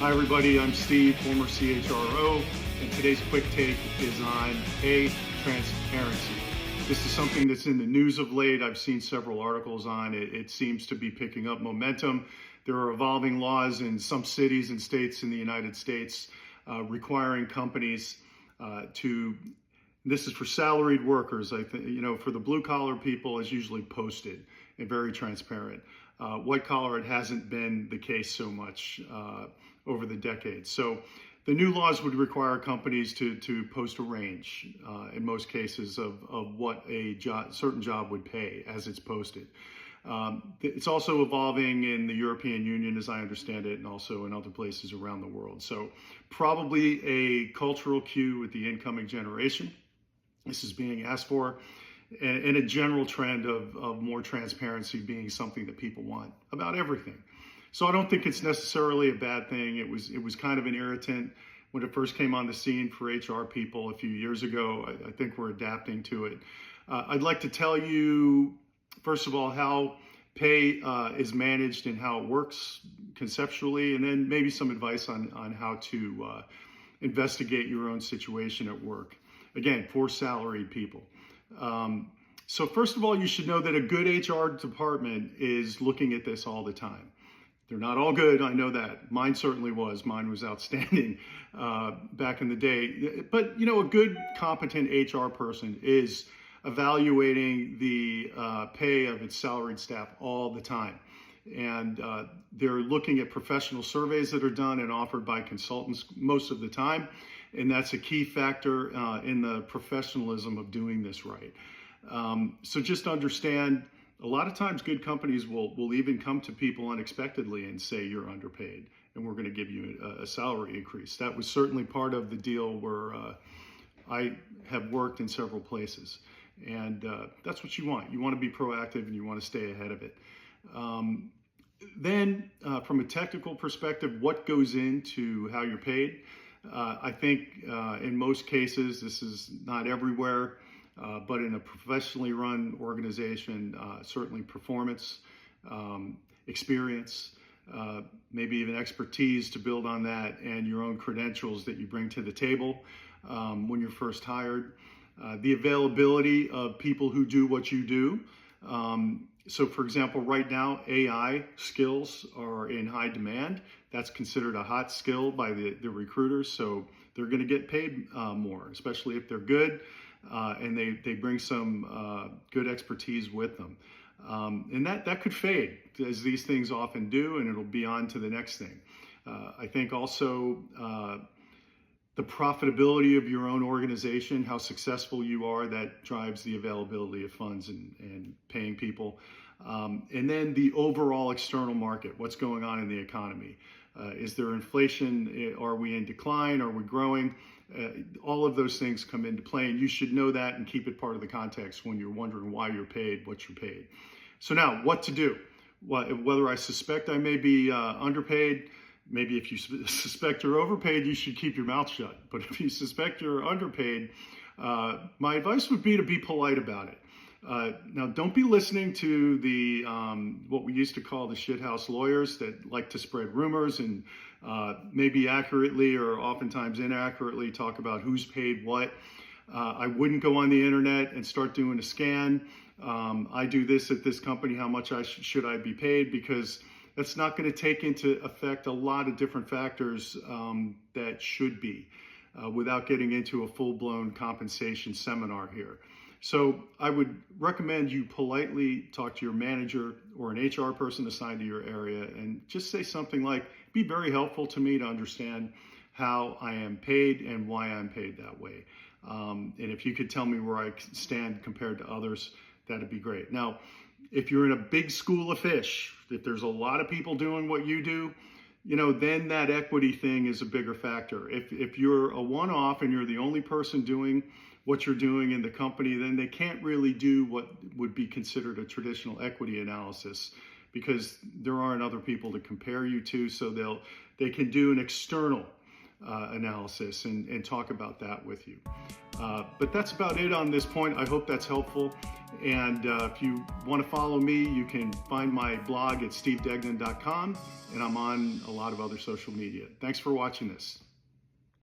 Hi everybody, I'm Steve, former CHRO, and today's quick take is on pay transparency. This is something that's in the news of late. I've seen several articles on it. It seems to be picking up momentum. There are evolving laws in some cities and states in the United States requiring companies this is for salaried workers. I think, for the blue collar people, it's usually posted and very transparent. White collar, it hasn't been the case so much over the decades. So the new laws would require companies to post a range in most cases of what a certain job would pay as it's posted. It's also evolving in the European Union, as I understand it, and also in other places around the world. So probably a cultural cue with the incoming generation. This is being asked for, and a general trend of more transparency being something that people want about everything. So I don't think it's necessarily a bad thing. It was kind of an irritant when it first came on the scene for HR people a few years ago. I think we're adapting to it. I'd like to tell you, first of all, how pay is managed and how it works conceptually, and then maybe some advice on how to investigate your own situation at work. Again, for salaried people. So first of all, you should know that a good HR department is looking at this all the time. They're not all good, I know that. Mine certainly was. Mine was outstanding back in the day. But, a good, competent HR person is evaluating the pay of its salaried staff all the time. And they're looking at professional surveys that are done and offered by consultants most of the time. And that's a key factor in the professionalism of doing this right. So just understand, a lot of times good companies will even come to people unexpectedly and say you're underpaid and we're going to give you a salary increase. That was certainly part of the deal where I have worked in several places. And that's what you want. You want to be proactive and you want to stay ahead of it. Then from a technical perspective, what goes into how you're paid? I think in most cases, this is not everywhere, but in a professionally run organization, certainly performance, experience, maybe even expertise to build on that, and your own credentials that you bring to the table when you're first hired. The availability of people who do what you do. So for example, right now, AI skills are in high demand. That's considered a hot skill by the recruiters. So they're going to get paid more, especially if they're good and they bring some good expertise with them. And that could fade, as these things often do, and it'll be on to the next thing. I think also the profitability of your own organization, how successful you are, that drives the availability of funds and paying people. And then the overall external market, what's going on in the economy. Is there inflation? Are we in decline? Are we growing? All of those things come into play, and you should know that and keep it part of the context when you're wondering why you're paid, what you're paid. So now, what to do? Whether I suspect I may be underpaid, maybe if you suspect you're overpaid, you should keep your mouth shut. But if you suspect you're underpaid, my advice would be to be polite about it. Now, don't be listening to the what we used to call the shithouse lawyers that like to spread rumors and maybe accurately or oftentimes inaccurately talk about who's paid what. I wouldn't go on the internet and start doing a scan. I do this at this company, how much should I be paid? Because that's not going to take into effect a lot of different factors that should be without getting into a full-blown compensation seminar here. So I would recommend you politely talk to your manager or an HR person assigned to your area and just say something like, be very helpful to me to understand how I am paid and why I'm paid that way. And if you could tell me where I stand compared to others, that'd be great. Now, if you're in a big school of fish, if there's a lot of people doing what you do, then that equity thing is a bigger factor. If you're a one-off and you're the only person doing what you're doing in the company, then they can't really do what would be considered a traditional equity analysis because there aren't other people to compare you to. So they can do an external analysis and talk about that with you. But that's about it on this point. I hope that's helpful. And if you want to follow me, you can find my blog at stevedegnan.com, and I'm on a lot of other social media. Thanks for watching this.